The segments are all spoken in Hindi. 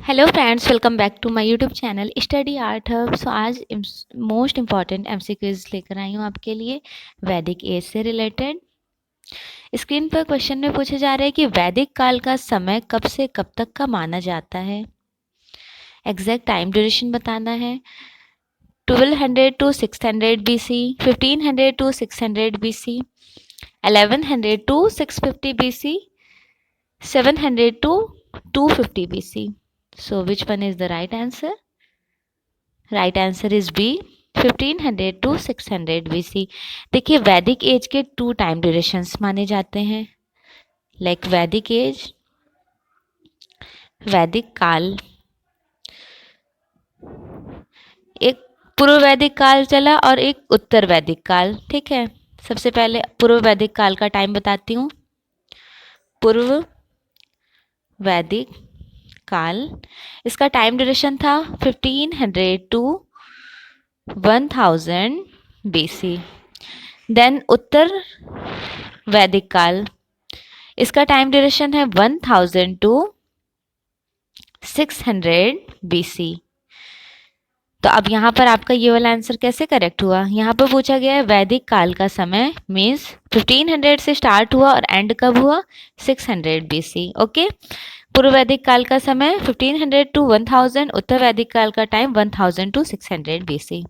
Hello friends, welcome back to my YouTube channel study art hub. So आज मोस्ट इम्पॉर्टेंट एमसीक्यूज लेकर आई हूँ आपके लिए वैदिक एज से रिलेटेड। स्क्रीन पर क्वेश्चन में पूछा जा रहा है कि वैदिक काल का समय कब से कब तक का माना जाता है। एग्जैक्ट टाइम ड्यूरेशन बताना है। 1200 to 600 BC, 1500 to 600 BC, 1100 to 650 BC, 700 to 250 BC. So which one is the right answer? Right answer is B, 1500 to 600 BC. देखिए वैदिक एज के 2 टाइम ड्यूरेशंस माने जाते हैं, लाइक वैदिक एज, वैदिक काल। एक पूर्व वैदिक काल चला और एक उत्तर वैदिक काल। ठीक है, सबसे पहले पूर्व वैदिक काल का टाइम बताती हूँ। पूर्व वैदिक काल, इसका टाइम ड्यूरेशन था 1500 टू 1000 BC। देन उत्तर वैदिक काल, इसका टाइम ड्यूरेशन है 1000 टू 600 BC। तो अब यहाँ पर आपका ये वाला आंसर कैसे करेक्ट हुआ? यहाँ पर पूछा गया है वैदिक काल का समय, मीन्स 1500 से स्टार्ट हुआ और एंड कब हुआ? 600 BC। ओके, पूर्व वैदिक काल का समय 1500 टू 1000, उत्तर वैदिक काल का टाइम 1000 टू 600 BC।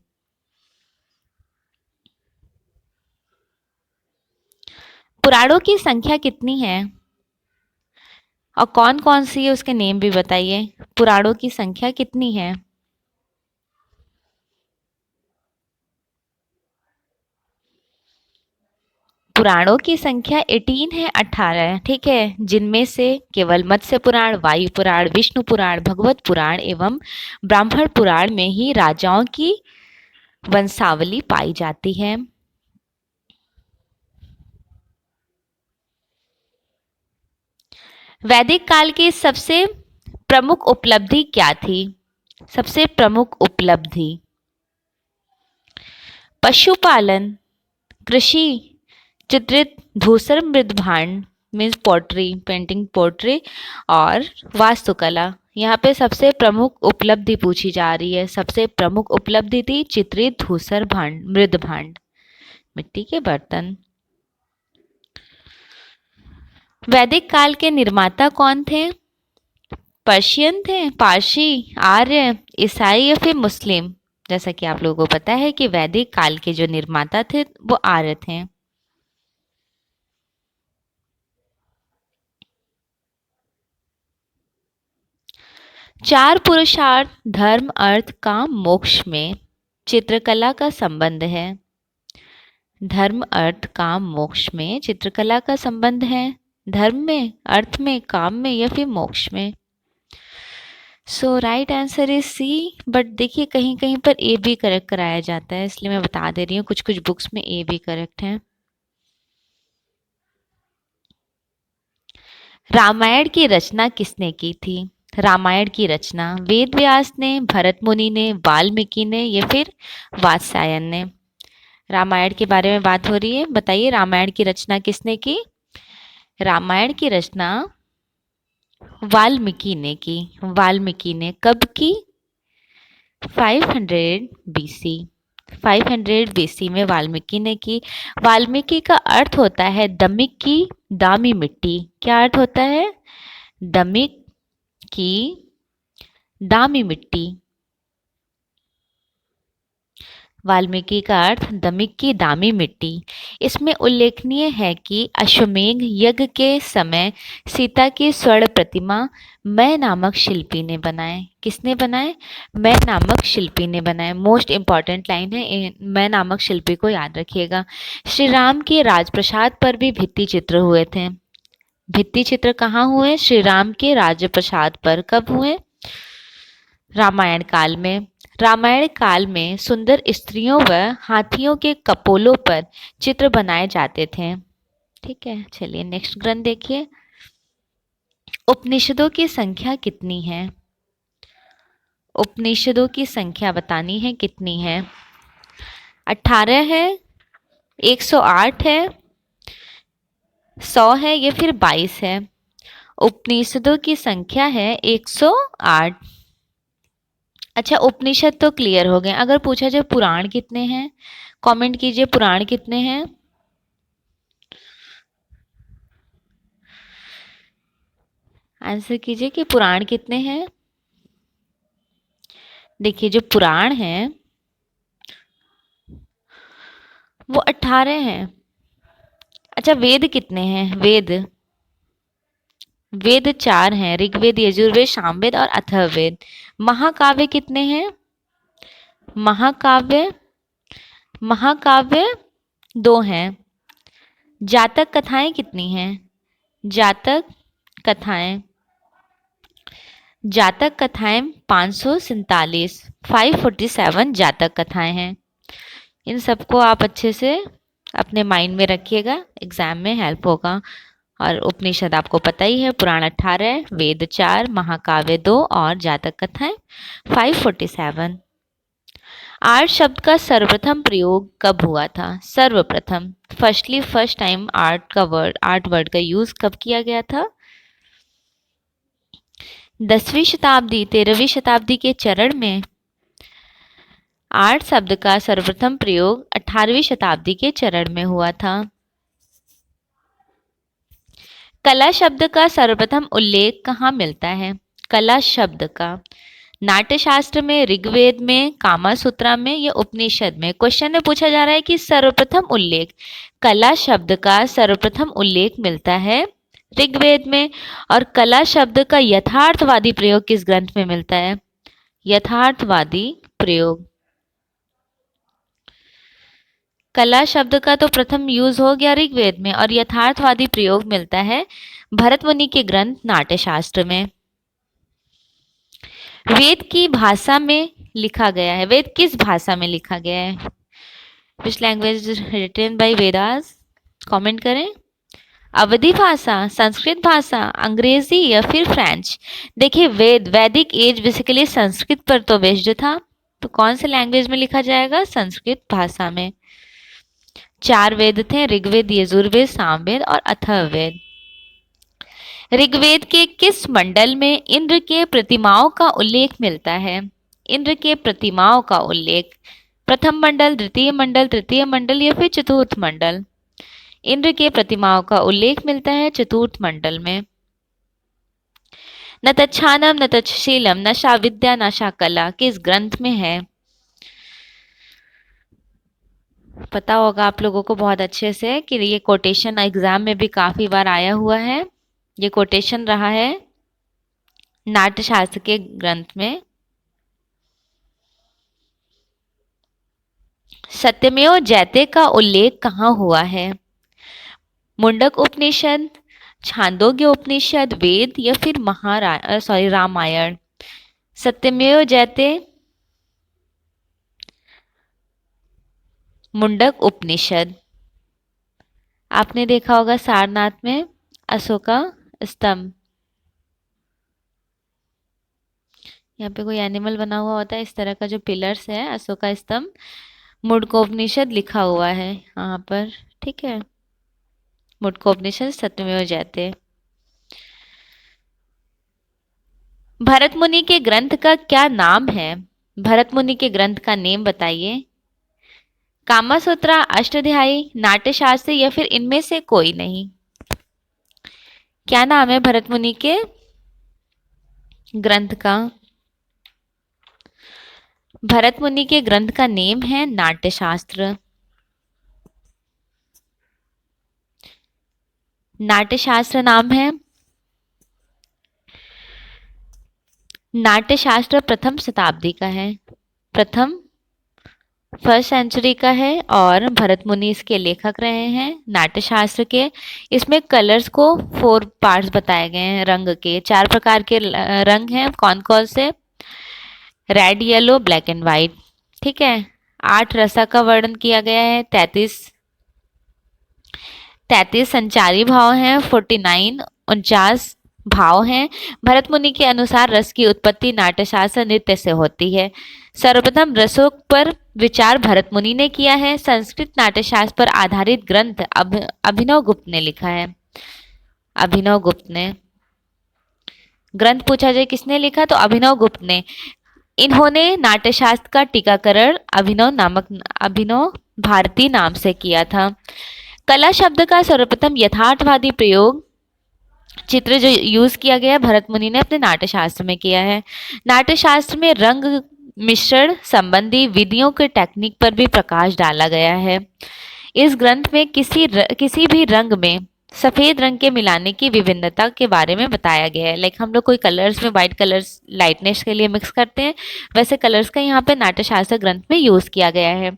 पुराणों की संख्या कितनी है और कौन कौन सी है, उसके नेम भी बताइए। पुराणों की संख्या कितनी है? पुराणों की संख्या 18 है, 18 है। ठीक है, जिनमें से केवल मत्स्य पुराण, वायु पुराण, विष्णु पुराण, भगवत पुराण एवं ब्राह्मण पुराण में ही राजाओं की वंशावली पाई जाती है। वैदिक काल की सबसे प्रमुख उपलब्धि क्या थी? सबसे प्रमुख उपलब्धि पशुपालन, कृषि, चित्रित धूसर मृद भांड मीन्स पोट्री, पेंटिंग पोट्री, और वास्तुकला। यहाँ पे सबसे प्रमुख उपलब्धि पूछी जा रही है। सबसे प्रमुख उपलब्धि थी चित्रित धूसर भांड, मृद भांड, मिट्टी के बर्तन। वैदिक काल के निर्माता कौन थे? पर्शियन थे, पारसी, आर्य, ईसाई या फिर मुस्लिम? जैसा कि आप लोगों को पता है कि वैदिक काल के जो निर्माता थे वो आर्य थे। चार पुरुषार्थ धर्म अर्थ काम मोक्ष में चित्रकला का संबंध है। धर्म अर्थ काम मोक्ष में चित्रकला का संबंध है। धर्म में, अर्थ में, काम में या फिर मोक्ष में? So right answer is C. But देखिए कहीं कहीं पर ए भी करेक्ट कराया जाता है, इसलिए मैं बता दे रही हूँ, कुछ कुछ बुक्स में ए भी करेक्ट है। रामायण की रचना किसने की थी? रामायण की रचना वेद व्यास ने, भरत मुनि ने, वाल्मीकि ने या फिर वात्स्यायन ने? रामायण के बारे में बात हो रही है, बताइए रामायण की रचना किसने की? रामायण की रचना वाल्मीकि ने की। वाल्मीकि ने कब की? 500 BC। 500 BC में वाल्मीकि ने की। वाल्मीकि का अर्थ होता है दमिक की दामी मिट्टी। क्या अर्थ होता है? दमिक की दामी मिट्टी। वाल्मीकि का अर्थ दमिक की दामी मिट्टी। इसमें उल्लेखनीय है कि अश्वमेध यज्ञ के समय सीता की स्वर्ण प्रतिमा मैं नामक शिल्पी ने बनाए। किसने बनाए? मैं नामक शिल्पी ने बनाए। मोस्ट इंपॉर्टेंट लाइन है, मैं नामक शिल्पी को याद रखिएगा। श्री राम के राजप्रसाद पर भी भित्ति चित्र हुए थे। भित्ति चित्र कहाँ हुए? श्री राम के राजप्रसाद पर। कब हुए? रामायण काल में। रामायण काल में सुंदर स्त्रियों व हाथियों के कपोलों पर चित्र बनाए जाते थे। ठीक है, चलिए नेक्स्ट ग्रंथ देखिए। उपनिषदों की संख्या कितनी है? उपनिषदों की संख्या बतानी है, कितनी है? 18 है, 108 है, 100 है या फिर 22 है? उपनिषदों की संख्या है 108। अच्छा, उपनिषद तो क्लियर हो गए। अगर पूछा जाए पुराण कितने हैं, कमेंट कीजिए पुराण कितने हैं। आंसर कीजिए कि पुराण कितने हैं। देखिए जो पुराण हैं वो 18 हैं। अच्छा, वेद कितने हैं? वेद 4 हैं, ऋग्वेद, यजुर्वेद, सामवेद और अथर्ववेद। महाकाव्य कितने हैं? महाकाव्य 2 हैं। जातक कथाएं कितनी हैं? जातक कथाएं 547 जातक कथाएं हैं। इन सबको आप अच्छे से अपने माइंड में रखिएगा, एग्जाम में हेल्प होगा। और उपनिषद आपको पता ही है, पुराण 18, वेद 4, महाकाव्य 2 और जातक कथाएं 547। आर्ट शब्द का सर्वप्रथम प्रयोग कब हुआ था? सर्वप्रथम, फर्स्ट टाइम आर्ट वर्ड का यूज कब किया गया था? 10वीं शताब्दी, 13वीं शताब्दी के चरण में। आर्ट शब्द का सर्वप्रथम प्रयोग 18वीं शताब्दी के चरण में हुआ था। कला शब्द का सर्वप्रथम उल्लेख कहाँ मिलता है? कला शब्द का नाट्यशास्त्र में, ऋग्वेद में, कामासूत्रा में या उपनिषद में? क्वेश्चन में पूछा जा रहा है कि सर्वप्रथम उल्लेख, कला शब्द का सर्वप्रथम उल्लेख मिलता है ऋग्वेद में। और कला शब्द का यथार्थवादी प्रयोग किस ग्रंथ में मिलता है? यथार्थवादी प्रयोग। कला शब्द का तो प्रथम यूज हो गया ऋग्वेद में, और यथार्थवादी प्रयोग मिलता है भरत मुनि के ग्रंथ नाट्यशास्त्र में। वेद की भाषा में लिखा गया है। वेद किस भाषा में लिखा गया है? Which language written by Vedas? Comment करें। अवधी भाषा, संस्कृत भाषा, अंग्रेजी या फिर फ्रेंच? देखिए वैदिक एज बेसिकली संस्कृत पर तो बेस्ड था, तो कौन से लैंग्वेज में लिखा जाएगा? संस्कृत भाषा में। 4 वेद थे, ऋग्वेद, यजुर्वेद, सामवेद और अथर्ववेद। ऋग्वेद के किस मंडल में इंद्र के प्रतिमाओं का उल्लेख मिलता है? इंद्र के प्रतिमाओं का उल्लेख प्रथम मंडल, द्वितीय मंडल, तृतीय मंडल या फिर चतुर्थ मंडल? इंद्र के प्रतिमाओं का उल्लेख मिलता है चतुर्थ मंडल में। न तच्छानम न तच्छशीलम नशा विद्या नशा कला किस ग्रंथ में है? पता होगा आप लोगों को बहुत अच्छे से कि ये कोटेशन एग्जाम में भी काफी बार आया हुआ है। ये कोटेशन रहा है नाट्यशास्त्र के ग्रंथ में। सत्यमेव जयते का उल्लेख कहाँ हुआ है? मुंडक उपनिषद, छांदोग्य उपनिषद, वेद या फिर रामायण? सत्यमेव जयते मुंडक उपनिषद। आपने देखा होगा सारनाथ में अशोका स्तंभ, यहाँ पे कोई एनिमल बना हुआ होता है, इस तरह का जो पिलर्स है, अशोका स्तंभ, मुंडकोपनिषद लिखा हुआ है यहाँ पर। ठीक है, मुंडकोपनिषद सत्यमेव जयते। भरत मुनि के ग्रंथ का क्या नाम है? भरत मुनि के ग्रंथ का नेम बताइए। कामासूत्रा, अष्टाध्यायी, नाट्यशास्त्र या फिर इनमें से कोई नहीं? क्या नाम है भरत मुनि के ग्रंथ का? भरत मुनि के ग्रंथ का नेम है नाट्यशास्त्र। नाट्यशास्त्र नाम है। नाट्यशास्त्र प्रथम शताब्दी का है, फर्स्ट सेंचुरी का है, और भरत मुनि इसके लेखक रहे हैं नाट्यशास्त्र के। इसमें कलर्स को 4 पार्ट्स बताए गए हैं, रंग के 4 प्रकार के रंग हैं। कौन कौन से? Red, yellow, black and white. ठीक है। 8 रसा का वर्णन किया गया है। 33 संचारी भाव हैं। 49 भाव हैं। भरत मुनि के अनुसार रस की उत्पत्ति नाट्यशास्त्र नृत्य से होती है। सर्वप्रथम रसों पर विचार भरत मुनि ने किया है। संस्कृत नाट्यशास्त्र पर आधारित ग्रंथ अभिनव गुप्त ने लिखा है। अभिनव गुप्त ने ग्रंथ पूछा जाए किसने लिखा, तो अभिनव गुप्त ने। इन्होंने नाट्यशास्त्र का टीकाकरण अभिनव भारती नाम से किया था। कला शब्द का सर्वप्रथम यथार्थवादी प्रयोग चित्र जो यूज किया गया भरत मुनि ने अपने नाट्यशास्त्र में किया है। नाट्यशास्त्र में रंग मिश्रण संबंधी विधियों के टेक्निक पर भी प्रकाश डाला गया है। इस ग्रंथ में किसी भी रंग में सफेद रंग के मिलाने की विभिन्नता के बारे में बताया गया है। लाइक हम लोग कोई कलर्स में व्हाइट कलर्स लाइटनेस के लिए मिक्स करते हैं, वैसे कलर्स का यहाँ पे नाट्यशास्त्र ग्रंथ में यूज किया गया है।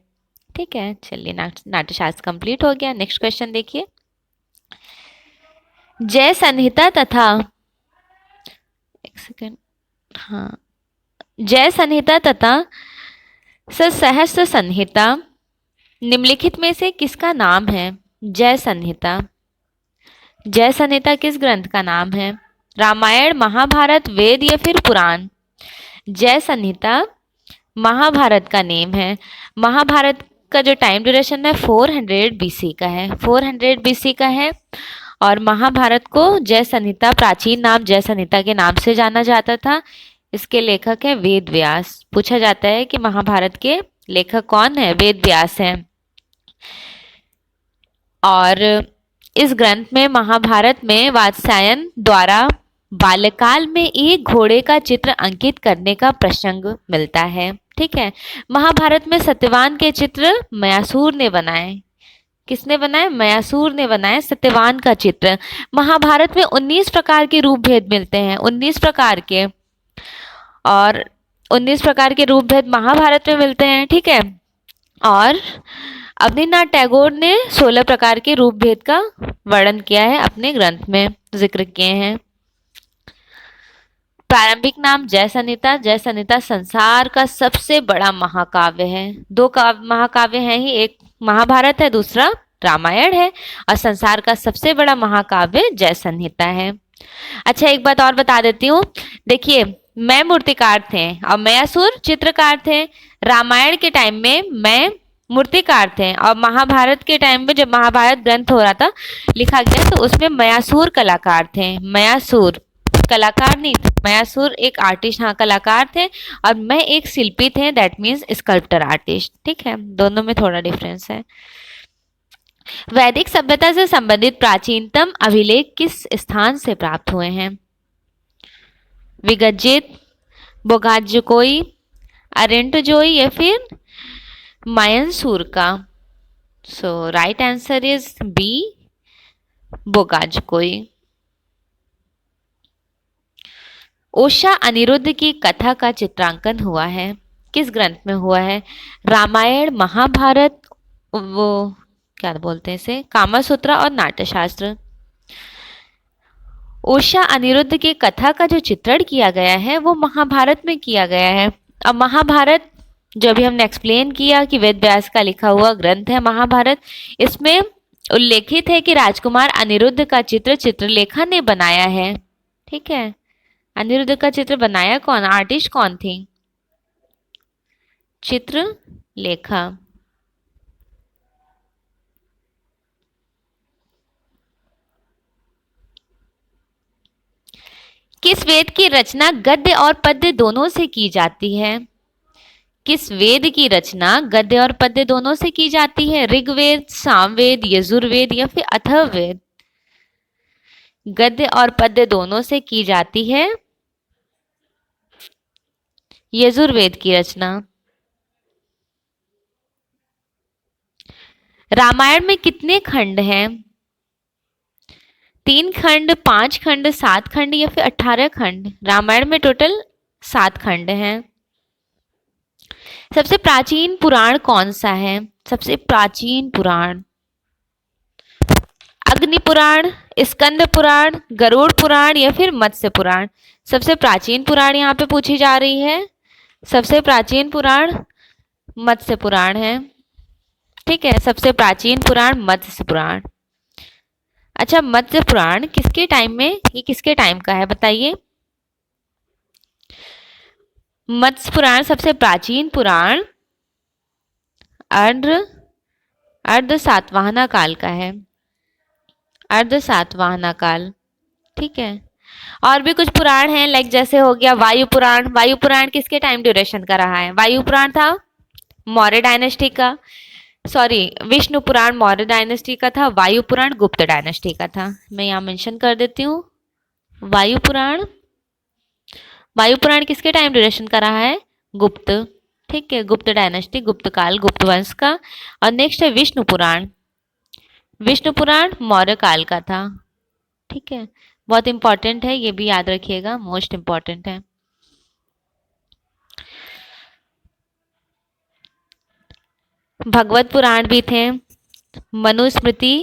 ठीक है, चलिए नाट्यशास्त्र कंप्लीट हो गया। नेक्स्ट क्वेश्चन देखिए। जय संहिता तथा एक सेकेंड, हाँ, जय संहिता तथा सहस्त्र संहिता निम्नलिखित में से किसका नाम है? जय संहिता। जय संहिता किस ग्रंथ का नाम है? रामायण, महाभारत, वेद या फिर पुराण? जय संहिता महाभारत का नेम है। महाभारत का जो टाइम ड्यूरेशन है 400 BC का है, 400 BC का है। और महाभारत को जय संहिता, प्राचीन नाम जय संहिता के नाम से जाना जाता था। इसके लेखक है वेद व्यास। पूछा जाता है कि महाभारत के लेखक कौन है? वेद व्यास हैं। और इस ग्रंथ में महाभारत में वात्स्यायन द्वारा बाल्यकाल में एक घोड़े का चित्र अंकित करने का प्रसंग मिलता है। ठीक है, महाभारत में सत्यवान के चित्र मयासुर ने बनाए। किसने बनाए? मयासुर ने बनाए सत्यवान का चित्र। महाभारत में 19 प्रकार के रूप भेद मिलते हैं, 19 प्रकार के, और 19 प्रकार के रूप भेद महाभारत में मिलते हैं। ठीक है, और अवनीनाथ टैगोर ने 16 प्रकार के रूप भेद का वर्णन किया है, अपने ग्रंथ में जिक्र किए हैं। प्रारंभिक नाम जय संहिता। जय संहिता संसार का सबसे बड़ा महाकाव्य है। दो महाकाव्य हैं ही, एक महाभारत है, दूसरा रामायण है, और संसार का सबसे बड़ा महाकाव्य जय संहिता है। अच्छा, एक बात और बता देती हूँ। देखिए, मैं मूर्तिकार थे और मयासुर चित्रकार थे। रामायण के टाइम में मैं मूर्तिकार थे, और महाभारत के टाइम में जब महाभारत ग्रंथ हो रहा था, लिखा गया, तो उसमें मयासुर कलाकार थे। मयासुर कलाकार नहीं थे, मयासुर एक आर्टिस्ट, हाँ कलाकार थे, और मैं एक शिल्पी थे, दैट मीन्स स्कल्प्टर आर्टिस्ट। ठीक है, दोनों में थोड़ा डिफरेंस है। वैदिक सभ्यता से संबंधित प्राचीनतम अभिलेख किस स्थान से प्राप्त हुए हैं? विगतजित, बोगाजकोई, अरेंटोजोई या फिर मायनसूर का? So right answer is B, Bogazkoy. Usha Aniruddh की कथा का चित्रांकन हुआ है, किस ग्रंथ में हुआ है? रामायण, महाभारत, वो क्या बोलते हैं इसे, कामसूत्र और नाट्यशास्त्र। ओशा अनिरुद्ध की कथा का जो चित्रण किया गया है वो महाभारत में किया गया है। अब महाभारत जो भी हमने एक्सप्लेन किया कि वेद व्यास का लिखा हुआ ग्रंथ है महाभारत, इसमें उल्लेखित है कि राजकुमार अनिरुद्ध का चित्र चित्रलेखा ने बनाया है। ठीक है, अनिरुद्ध का चित्र बनाया कौन? आर्टिस्ट कौन थी? चित्रलेखा। किस वेद की रचना गद्य और पद्य दोनों से की जाती है? किस वेद की रचना गद्य और पद्य दोनों से की जाती है? ऋग्वेद, सामवेद, यजुर्वेद या फिर अथर्ववेद? गद्य और पद्य दोनों से की जाती है यजुर्वेद की रचना। रामायण में कितने खंड हैं? 3 खंड, 5 खंड, 7 खंड या फिर 18 खंड? रामायण में टोटल 7 खंड हैं। सबसे प्राचीन पुराण कौन सा है? सबसे प्राचीन पुराण अग्नि पुराण, स्कंद पुराण, गरुड़ पुराण या फिर मत्स्य पुराण? सबसे प्राचीन पुराण यहाँ पे पूछी जा रही है। सबसे प्राचीन पुराण मत्स्य पुराण है। ठीक है, सबसे प्राचीन पुराण मत्स्य पुराण। अच्छा, मत्स्य पुराण किसके टाइम में, ये किसके टाइम का है बताइए। मत्स्य पुराण सबसे प्राचीन पुराण अर्ध अर्ध सातवाहना काल का है, अर्ध सातवाहना काल। ठीक है। और भी कुछ पुराण हैं, लाइक जैसे हो गया वायु पुराण। वायु पुराण किसके टाइम ड्यूरेशन का रहा है? वायु पुराण था मौर्य डायनेस्टी का, सॉरी विष्णु पुराण मौर्य डायनेस्टी का था, वायु पुराण गुप्त डायनेस्टी का था। मैं यहाँ मेंशन कर देती हूँ। वायु पुराण, वायु पुराण किसके टाइम ड्यूरेशन का रहा है? गुप्त। ठीक है, गुप्त डायनेस्टी, गुप्त काल, गुप्त वंश का। और नेक्स्ट है विष्णु पुराण। विष्णु पुराण मौर्य काल का था। ठीक है, बहुत इंपॉर्टेंट है, ये भी याद रखिएगा, मोस्ट इंपॉर्टेंट है। भगवत पुराण भी थे। मनुस्मृति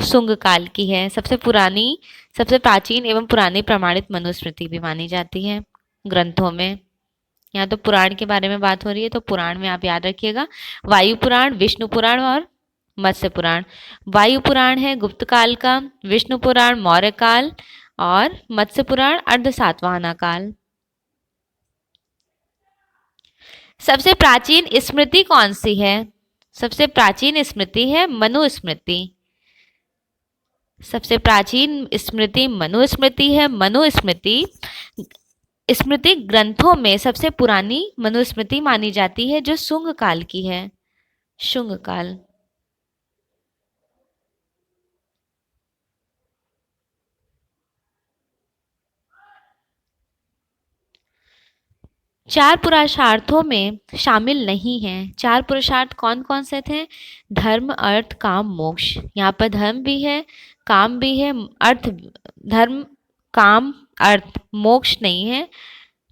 शुंग काल की है, सबसे पुरानी, सबसे प्राचीन एवं पुरानी प्रमाणित मनुस्मृति भी मानी जाती है ग्रंथों में। यहाँ तो पुराण के बारे में बात हो रही है, तो पुराण में आप याद रखिएगा वायु पुराण, विष्णु पुराण और मत्स्य पुराण। वायु पुराण है गुप्त काल का, विष्णु पुराण मौर्य काल और मत्स्य पुराण अर्ध सातवाहना काल। सबसे प्राचीन स्मृति कौन सी है? सबसे प्राचीन स्मृति है मनुस्मृति। सबसे प्राचीन स्मृति मनुस्मृति है। मनुस्मृति स्मृति ग्रंथों में सबसे पुरानी मनुस्मृति मानी जाती है, जो शुंग काल की है। शुंग काल। चार पुरुषार्थों में शामिल नहीं है। चार पुरुषार्थ कौन कौन से थे? धर्म, अर्थ, काम, मोक्ष। यहाँ पर धर्म भी है, काम भी है, अर्थ, धर्म, काम, अर्थ, मोक्ष नहीं है।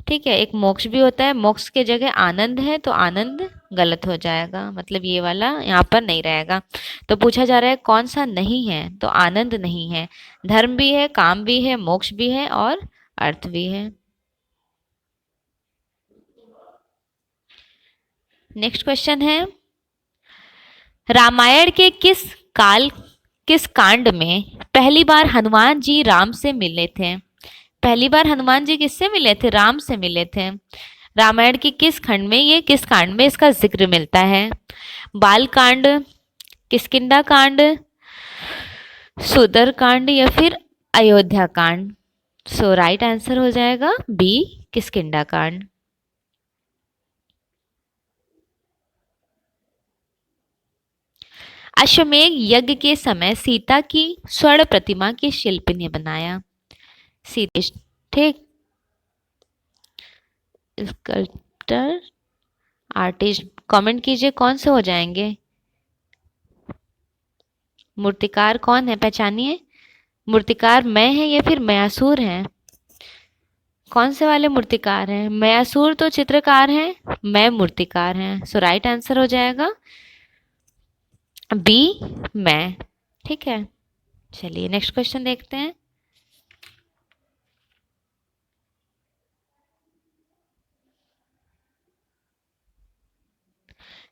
ठीक है, एक मोक्ष भी होता है, मोक्ष के जगह आनंद है, तो आनंद गलत हो जाएगा, मतलब ये वाला यहाँ पर नहीं रहेगा। तो पूछा जा रहा है कौन सा नहीं है, तो आनंद नहीं है। धर्म भी है, काम भी है, मोक्ष भी है और अर्थ भी है। नेक्स्ट क्वेश्चन है, रामायण के किस कांड में पहली बार हनुमान जी राम से मिले थे? पहली बार हनुमान जी किससे मिले थे? राम से मिले थे। रामायण के किस खंड में, ये किस कांड में इसका जिक्र मिलता है? बाल कांड, किष्किंधा कांड, सुंदर कांड या फिर अयोध्या कांड? सो राइट आंसर हो जाएगा बी, किष्किंधा कांड। अश्वमेध यज्ञ के समय सीता की स्वर्ण प्रतिमा के शिल्पी ने बनाया? सीता। ठीक, स्कल्प्टर, आर्टिस्ट, कमेंट कीजिए कौन से हो जाएंगे। मूर्तिकार कौन है, पहचानिए। मूर्तिकार मैं है या फिर मयासुर है? कौन से वाले मूर्तिकार हैं? मयासुर तो चित्रकार हैं, मैं मूर्तिकार हैं। सो राइट आंसर हो जाएगा बी, मैं। ठीक है, चलिए नेक्स्ट क्वेश्चन देखते हैं।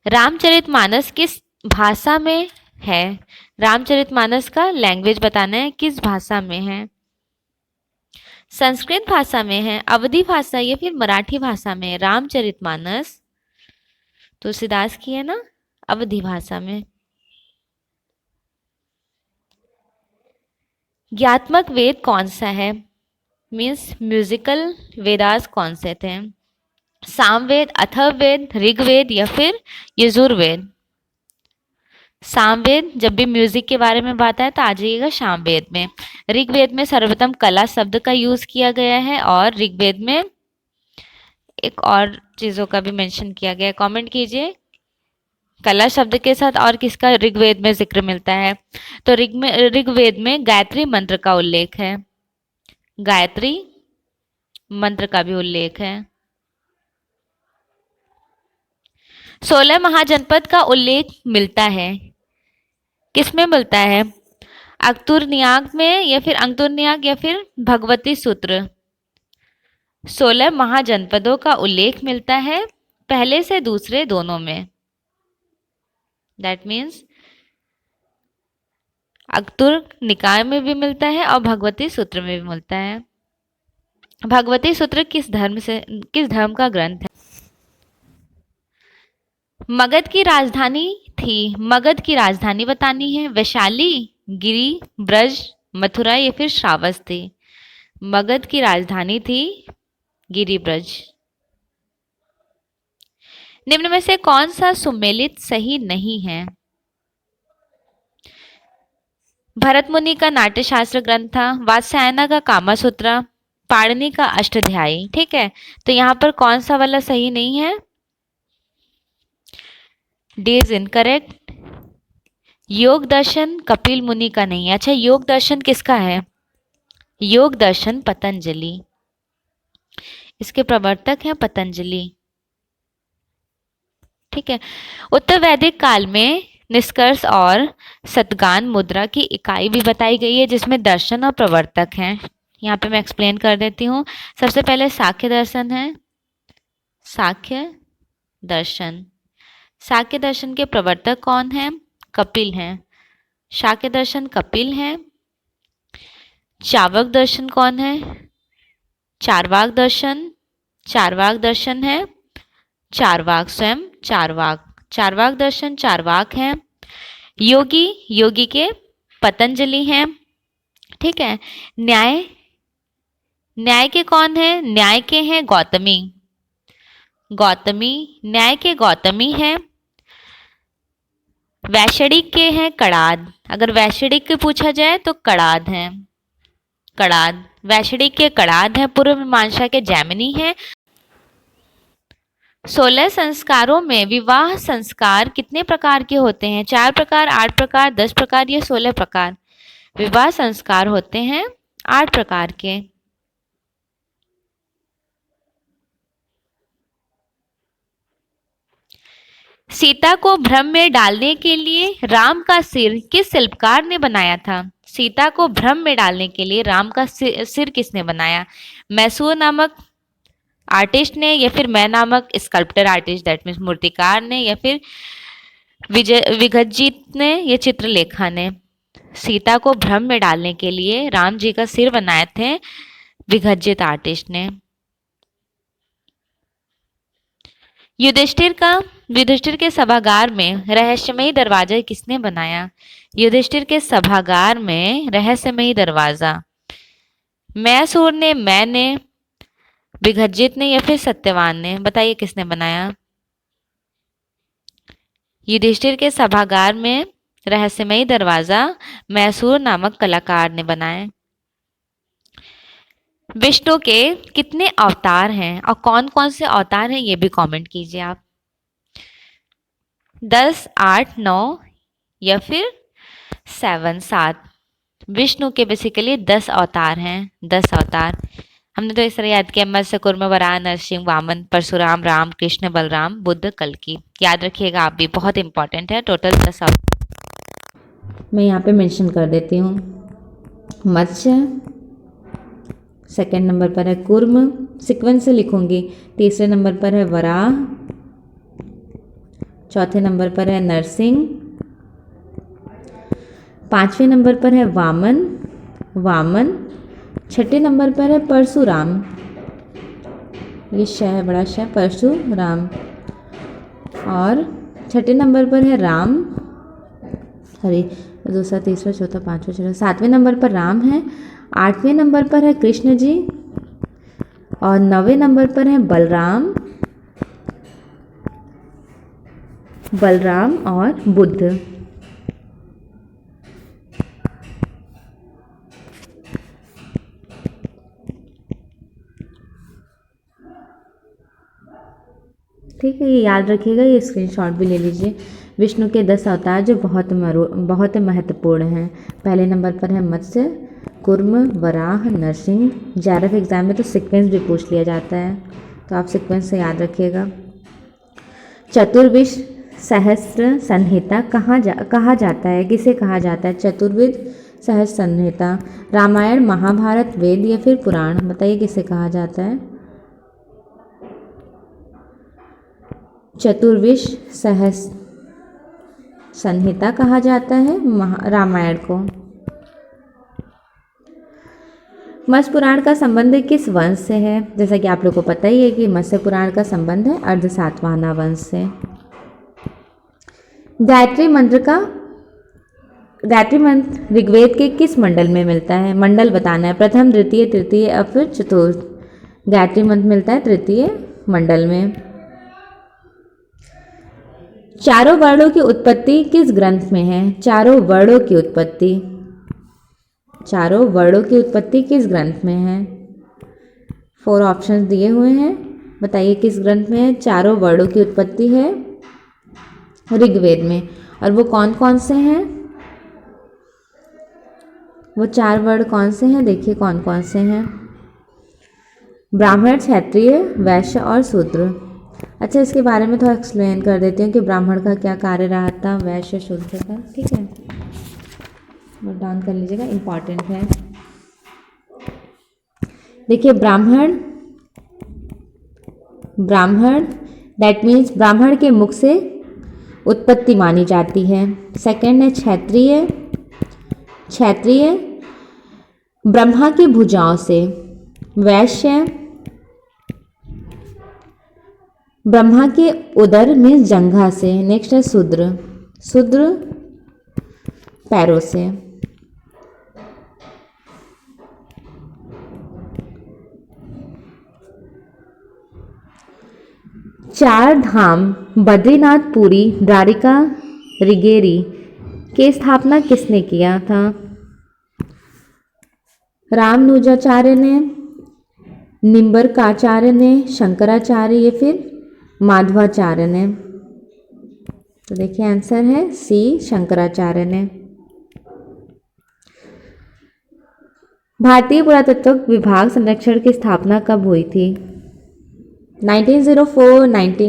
रामचरितमानस किस भाषा में है? रामचरितमानस का लैंग्वेज बताना है, किस भाषा में है? संस्कृत भाषा में है, अवधी भाषा या फिर मराठी भाषा में? रामचरितमानस तुलसीदास की है ना, अवधी भाषा में। ज्ञात्मक वेद कौन सा है? मीन्स म्यूजिकल वेदास कौन से थे? सामवेद, अथर्ववेद, ऋग्वेद या फिर यजुर्वेद? सामवेद, जब भी म्यूजिक के बारे में बात है तो आ जाइएगा सामवेद में। ऋग्वेद में सर्वप्रथम कला शब्द का यूज किया गया है और ऋग्वेद में एक और चीजों का भी मेंशन किया गया है। कमेंट कीजिए कला शब्द के साथ और किसका ऋग्वेद में जिक्र मिलता है? तो ऋग्वेद में गायत्री मंत्र का उल्लेख है, गायत्री मंत्र का भी उल्लेख है। 16 महाजनपद का उल्लेख मिलता है, किसमें मिलता है? अक्तुरनियाग में या फिर अंगतुरनियाग या फिर भगवती सूत्र? 16 महाजनपदों का उल्लेख मिलता है पहले से दूसरे दोनों में। दैट मीन्स अक्तुर निकाय में भी मिलता है और भगवती सूत्र में भी मिलता है। भगवती सूत्र किस धर्म का ग्रंथ है? मगध की राजधानी थी, मगध की राजधानी बतानी है। वैशाली, गिरी, ब्रज, मथुरा या फिर श्रावस्ती। मगध की राजधानी थी गिरी ब्रज। निम्न में से कौन सा सुमेलित सही नहीं है? भरत मुनि का नाट्यशास्त्र ग्रंथ था, वात्स्यायन का कामसूत्र, पाणिनि का अष्टाध्यायी। ठीक है, तो यहाँ पर कौन सा वाला सही नहीं है? D is incorrect. योग दर्शन कपिल मुनि का नहीं है। अच्छा, योग दर्शन किसका है? योग दर्शन पतंजलि, इसके प्रवर्तक हैं पतंजलि। ठीक है। उत्तर वैदिक काल में निष्कर्ष और शतगान मुद्रा की इकाई भी बताई गई है, जिसमें दर्शन और प्रवर्तक हैं। यहाँ पे मैं एक्सप्लेन कर देती हूँ। सबसे पहले साख्य दर्शन है, साख्य दर्शन। साख्य दर्शन के प्रवर्तक कौन हैं? कपिल हैं। शाक्य दर्शन कपिल हैं। चार्वाक दर्शन कौन है? चार्वाक दर्शन, चार्वाक दर्शन है चार्वाक, स्वयं चार्वाक। चार्वाक दर्शन चार्वाक हैं। योगी, योगी के पतंजलि हैं। ठीक है। न्याय, न्याय के कौन है? न्याय के हैं गौतमी, गौतमी, न्याय के गौतमी हैं। वैशेषिक के हैं कणाद, अगर वैशेषिक के पूछा जाए तो कणाद हैं, कणाद। वैशेषिक के कणाद हैं। पूर्व मीमांसा के जैमिनी हैं। 16 संस्कारों में विवाह संस्कार कितने प्रकार के होते हैं? 4 प्रकार, 8 प्रकार, 10 प्रकार या 16 प्रकार? विवाह संस्कार होते हैं 8 प्रकार के। सीता को भ्रम में डालने के लिए राम का सिर किस शिल्पकार ने बनाया था? सीता को भ्रम में डालने के लिए राम का सिर किसने बनाया? मैसूर नामक आर्टिस्ट ने, या फिर मैं नामक स्कल्प्टर आर्टिस्ट, दैट मीन्स मूर्तिकार ने, या फिर विगतजीत ने या चित्रलेखा ने? सीता को भ्रम में डालने के लिए राम जी का सिर बनाए थे विगतजीत आर्टिस्ट ने। युधिष्ठिर के सभागार में रहस्यमयी दरवाजा किसने बनाया? युधिष्ठिर के सभागार में रहस्यमयी दरवाजा मैसूर ने, मैंने, विगतजीत ने या फिर सत्यवान ने? बताइए किसने बनाया? युधिष्ठिर के सभागार में रहस्यमयी दरवाजा मैसूर नामक कलाकार ने बनाया। विष्णु के कितने अवतार हैं और कौन कौन से अवतार हैं ये भी कमेंट कीजिए आप। 10, 8, 9 या फिर 7। विष्णु के बेसिकली 10 अवतार हैं, 10 अवतार। हमने तो इस तरह याद किया, मत्स्य, कूर्म, वराह, नरसिंह, वामन, परशुराम, राम, कृष्ण, बलराम, बुद्ध, कल्कि। याद रखिएगा आप भी, बहुत इंपॉर्टेंट है। टोटल 10 अवतार मैं यहाँ पे मेंशन कर देती हूँ। मत्स्य, सेकेंड नंबर पर है कूर्म, सीक्वेंस से लिखूंगी। तीसरे नंबर पर है वराह, चौथे नंबर पर है नरसिंह, पांचवें नंबर पर है वामन, छठे नंबर पर है परशुराम, ये श है बड़ा श, परशुराम। और छठे नंबर पर है राम, दूसरा, तीसरा, चौथा, पांचवा, छठा, सातवें नंबर पर राम है। आठवें नंबर पर है कृष्ण जी और 9वें नंबर पर है बलराम और बुद्ध। ठीक है, ये याद रखिएगा, ये स्क्रीनशॉट भी ले लीजिए। विष्णु के 10 अवतार जो बहुत महत्वपूर्ण हैं। पहले नंबर पर है मत्स्य, कूर्म, वराह, नरसिंह। JRF एग्जाम में तो सीक्वेंस भी पूछ लिया जाता है, तो आप सीक्वेंस से याद रखिएगा। चतुर्विश सहस्त्र संहिता कहा जाता है, किसे कहा जाता है? चतुर्विद सहस्त्र संहिता। रामायण, महाभारत, वेद या फिर पुराण? बताइए किसे कहा जाता है? चतुर्विश सहस्त्र संहिता कहा जाता है रामायण को। मत्स्य पुराण का संबंध किस वंश से है? जैसा कि आप लोग को पता ही है कि मत्स्य पुराण का संबंध है अर्ध सातवाहना वंश से। गायत्री मंत्र ऋग्वेद के किस मंडल में मिलता है? मंडल बताना है, प्रथम, द्वितीय, तृतीय या फिर चतुर्थ। गायत्री मंत्र मिलता है तृतीय मंडल में। चारों वर्णों की उत्पत्ति किस ग्रंथ में है? चारों वर्णों की उत्पत्ति किस ग्रंथ में है? 4 ऑप्शंस दिए हुए हैं, बताइए किस ग्रंथ में है? चारों वर्णों की उत्पत्ति है ऋग्वेद में। और वो कौन कौन से हैं? वो 4 वर्ण कौन से हैं? देखिए कौन कौन से हैं। ब्राह्मण, क्षत्रिय, वैश्य और शूद्र। अच्छा, इसके बारे में थोड़ा एक्सप्लेन कर देती हूँ कि ब्राह्मण का क्या कार्य रहा था, वैश्य शूद्र का। ठीक है, नोट डाउन कर लीजिएगा, इम्पॉर्टेंट है। देखिए ब्राह्मण दैट मीन्स ब्राह्मण के मुख से उत्पत्ति मानी जाती है। सेकंड है क्षत्रिय ब्रह्मा की भुजाओं से। वैश्य ब्रह्मा के उदर में जंघा से। नेक्स्ट है शूद्र पैरों से। चार धाम बद्रीनाथ, पुरी, द्वारिका, ऋगेरी की स्थापना किसने किया था? रामानुजाचार्य ने, निम्बरकाचार्य ने, शंकराचार्य या फिर माधवाचार्य ने। तो देखिए आंसर है सी, शंकराचार्य ने। भारतीय पुरातत्व विभाग संरक्षण की स्थापना कब हुई थी? 1904,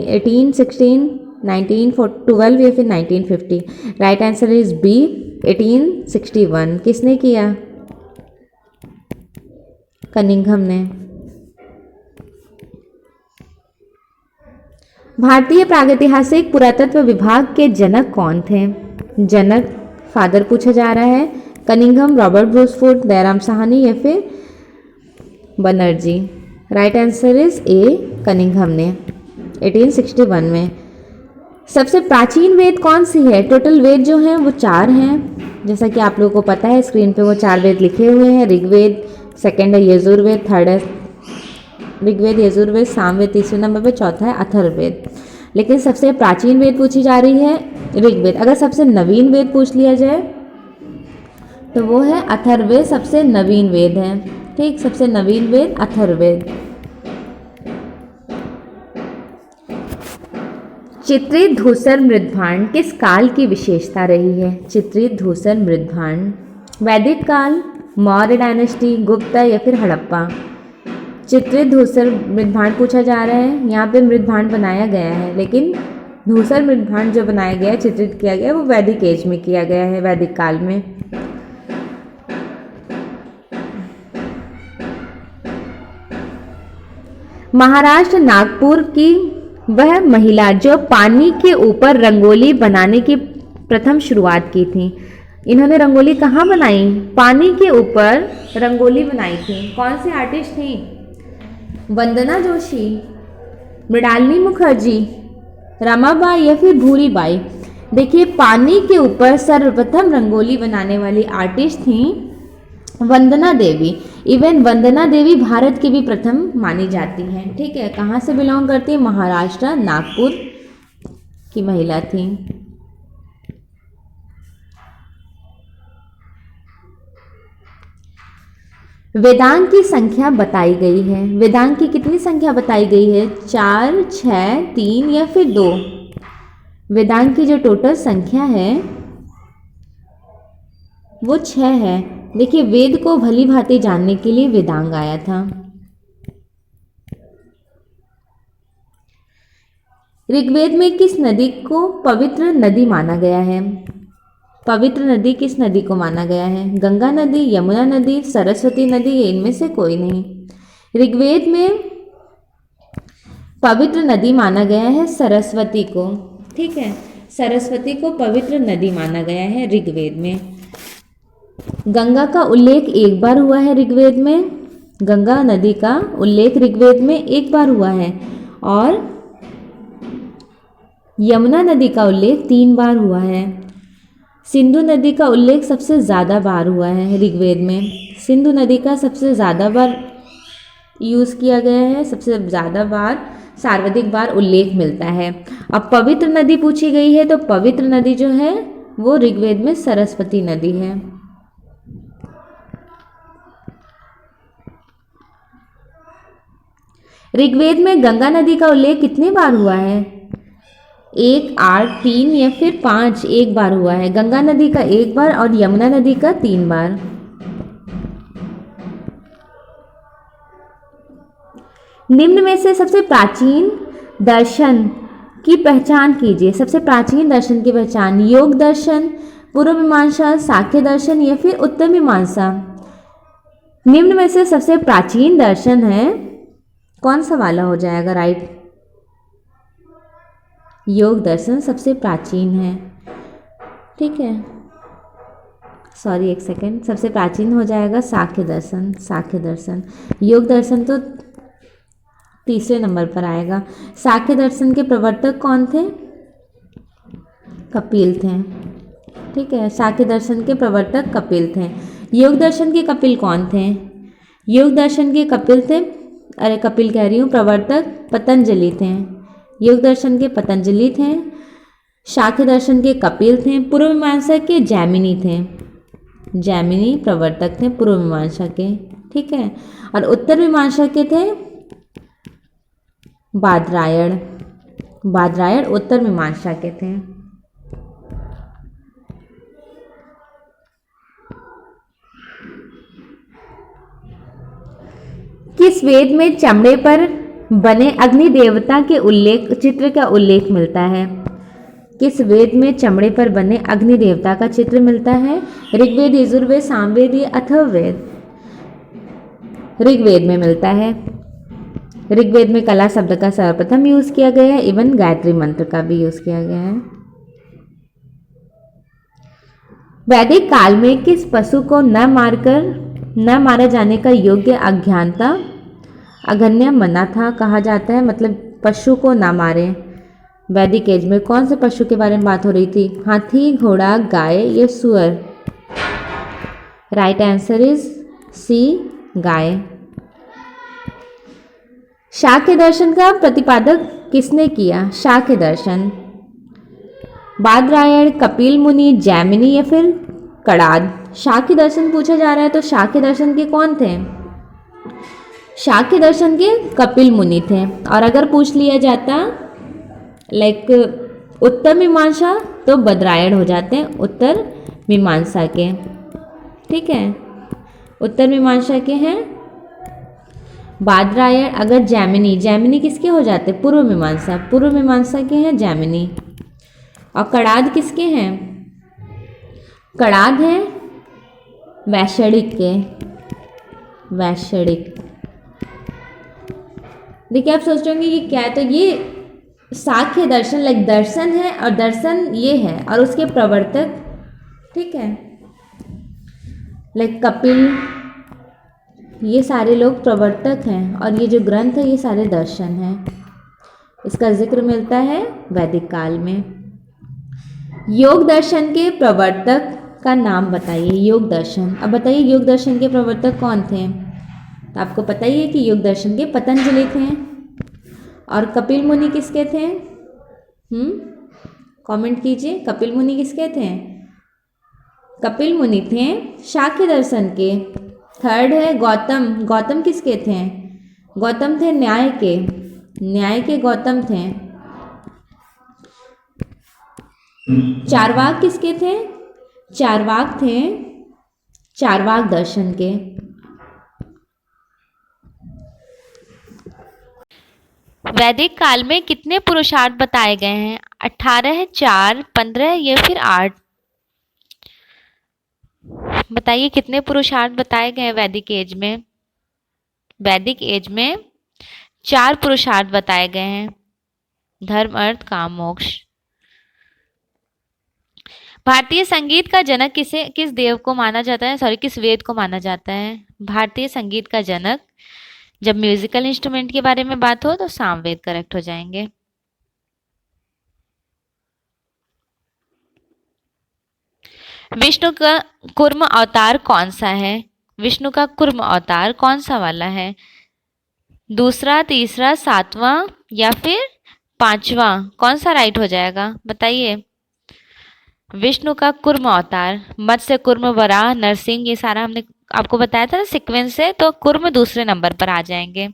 1816, 1912 या फिर 1950? Right answer is B, 1861। किसने किया? कनिंघम ने। भारतीय प्रागैतिहासिक पुरातत्व विभाग के जनक कौन थे? जनक फादर पूछा जा रहा है। कनिंघम, रॉबर्ट ब्रूसफोर्ड, दयाराम साहनी या फिर Banerjee? Right answer is a, Cunningham ने 1861 में। सबसे प्राचीन वेद कौन सी है? टोटल वेद जो हैं वो 4 हैं, जैसा कि आप लोगों को पता है, स्क्रीन पे वो 4 वेद लिखे हुए हैं। ऋग्वेद, सेकंड है यजुर्वेद, थर्ड है ऋग्वेद, यजुर्वेद, सामवेद, तीसरे नंबर पे, चौथा है अथर्ववेद। लेकिन सबसे प्राचीन वेद पूछी जा रही है ऋग्वेद। अगर सबसे नवीन वेद पूछ लिया जाए तो वो है अथर्ववेद, सबसे नवीन वेद है। ठीक, सबसे नवीन वेद अथर्ववेद। चित्रित धूसर मृद्भांड किस काल की विशेषता रही है? चित्रित धूसर मृद्भांड, वैदिक काल, मौर्य डायनेस्टी, गुप्ता या फिर हड़प्पा? चित्रित धूसर मृद्भांड पूछा जा रहा है। यहाँ पे मृद्भांड बनाया गया है, लेकिन धूसर मृद्भांड जो बनाया गया, चित्रित किया गया, वो वैदिक एज में किया गया है, वैदिक काल में। महाराष्ट्र नागपुर की वह महिला जो पानी के ऊपर रंगोली बनाने की प्रथम शुरुआत की थी, इन्होंने रंगोली कहाँ बनाई? पानी के ऊपर रंगोली बनाई थी। कौन सी आर्टिस्ट थी? वंदना जोशी, मृणालिनी मुखर्जी, रमाबाई या फिर भूरीबाई? देखिए पानी के ऊपर सर्वप्रथम रंगोली बनाने वाली आर्टिस्ट थी वंदना देवी। इवन वंदना देवी भारत की भी प्रथम मानी जाती हैं। ठीक है, कहाँ से बिलोंग करती है? महाराष्ट्र, नागपुर की महिला थी। वेदांग की संख्या बताई गई है। वेदांग की कितनी संख्या बताई गई है? 4, 6, 3 या फिर 2? वेदांग की जो टोटल संख्या है वो 6 है। देखिए वेद को भली भांति जानने के लिए वेदांग आया था। ऋग्वेद में किस नदी को पवित्र नदी माना गया है? पवित्र नदी किस नदी को माना गया है? गंगा नदी, यमुना नदी, सरस्वती नदी, इनमें से कोई नहीं। ऋग्वेद में पवित्र नदी माना गया है सरस्वती को। ठीक है, सरस्वती को पवित्र नदी माना गया है ऋग्वेद में। गंगा का उल्लेख एक बार हुआ है ऋग्वेद में, गंगा नदी का उल्लेख ऋग्वेद में एक बार हुआ है और यमुना नदी का उल्लेख 3 बार हुआ है। सिंधु नदी का उल्लेख सबसे ज़्यादा बार हुआ है ऋग्वेद में। सिंधु नदी का सबसे ज़्यादा बार यूज़ किया गया है, सबसे ज़्यादा बार सर्वाधिक बार उल्लेख मिलता है। अब पवित्र नदी पूछी गई है, तो पवित्र नदी जो है वो ऋग्वेद में सरस्वती नदी है। ऋग्वेद में गंगा नदी का उल्लेख कितनी बार हुआ है? 1, 8, 3 या फिर 5 एक बार हुआ है। गंगा नदी का 1 बार और यमुना नदी का 3 बार। निम्न में से सबसे प्राचीन दर्शन की पहचान कीजिए। सबसे प्राचीन दर्शन की पहचान। योग दर्शन, पूर्व मीमांसा, सांख्य दर्शन या फिर उत्तर मीमांसा। निम्न में से सबसे प्राचीन दर्शन है, कौन सा वाला हो जाएगा राइट? योग दर्शन सबसे प्राचीन है। ठीक है, सॉरी एक सेकेंड, सबसे प्राचीन हो जाएगा सांख्य दर्शन। सांख्य दर्शन, योग दर्शन तो तीसरे नंबर पर आएगा। सांख्य दर्शन के प्रवर्तक कौन थे? कपिल थे। ठीक है, सांख्य दर्शन के प्रवर्तक कपिल थे। योग दर्शन के कपिल कौन थे? योग दर्शन के कपिल थे, अरे कपिल कह रही हूँ, प्रवर्तक पतंजलि थे। योग दर्शन के पतंजलि थे। सांख्य दर्शन के कपिल थे। पूर्व मीमांसा के जैमिनी थे। जैमिनी प्रवर्तक थे पूर्व मीमांसा के। ठीक है, और उत्तर मीमांसा के थे बादरायण। बादरायण उत्तर मीमांसा के थे। किस वेद में चमड़े पर बने अग्नि देवता के उल्लेख चित्र का उल्लेख मिलता है? किस वेद में चमड़े पर बने अग्नि देवता का चित्र मिलता है? ऋग्वेद, यजुर्वेद, सामवेद या अथर्ववेद? ऋग्वेद में मिलता है। ऋग्वेद में कला शब्द का सर्वप्रथम यूज किया गया है। इवन गायत्री मंत्र का भी यूज किया गया है। वैदिक काल में किस पशु को न मारा जाने का योग्य अज्ञानता अगन्य मना था कहा जाता है? मतलब पशु को ना मारे। वैदिक एज में कौन से पशु के बारे में बात हो रही थी? हाथी, घोड़ा, गाय या सुअर? राइट आंसर इज सी, गाय। शाक्य दर्शन का प्रतिपादक किसने किया? शाक्य दर्शन बादरायण, कपिल मुनि, जैमिनी या फिर कणाद? शाक्य दर्शन पूछा जा रहा है तो शाक्य दर्शन के कौन थे? शाक्य दर्शन के कपिल मुनि थे। और अगर पूछ लिया जाता लाइक उत्तर मीमांसा तो बदरायण हो जाते हैं उत्तर मीमांसा के। ठीक है, उत्तर मीमांसा के हैं बादरायण। अगर जैमिनी, जैमिनी किसके हो जाते? पूर्व मीमांसा। पूर्व मीमांसा के हैं जैमिनी। और कणाद किसके हैं? कणाद हैं वैशेषिक के। वैशेषिक। देखिए आप सोच रहे होंगे कि क्या है, तो ये सांख्य दर्शन लाइक दर्शन है और दर्शन ये है और उसके प्रवर्तक, ठीक है, लाइक कपिल, ये सारे लोग प्रवर्तक हैं और ये जो ग्रंथ है ये सारे दर्शन हैं। इसका जिक्र मिलता है वैदिक काल में। योग दर्शन के प्रवर्तक का नाम बताइए। योग दर्शन, अब बताइए योग दर्शन के प्रवर्तक कौन थे? तो आपको पता ही है कि योग दर्शन के पतंजलि थे। और कपिल मुनि किसके थे? कमेंट कीजिए, कपिल मुनि किसके थे? कपिल मुनि थे शाक्य दर्शन के। थर्ड है गौतम। गौतम किसके थे? गौतम थे न्याय के। न्याय के गौतम थे। चारवाक किसके थे? चारवाक थे चारवाक दर्शन के। वैदिक काल में कितने पुरुषार्थ बताए गए हैं? 18, 4, 15 या फिर 8? बताइए कितने पुरुषार्थ बताए गए हैं वैदिक एज में? वैदिक एज में 4 पुरुषार्थ बताए गए हैं, धर्म, अर्थ, काम, मोक्ष। भारतीय संगीत का जनक किस देव को माना जाता है, सॉरी किस वेद को माना जाता है? भारतीय संगीत का जनक, जब म्यूजिकल इंस्ट्रूमेंट के बारे में बात हो तो सामवेद करेक्ट हो जाएंगे। विष्णु का कुर्म अवतार कौन सा है? विष्णु का कुर्म अवतार कौन सा वाला है? दूसरा, तीसरा, सातवां या फिर पांचवा? कौन सा राइट हो जाएगा बताइए। विष्णु का कुर्म अवतार, मत्स्य, कुर्म, वराह, नरसिंह, ये सारा हमने आपको बताया था ना सीक्वेंस से, तो कुर्म दूसरे नंबर पर आ जाएंगे।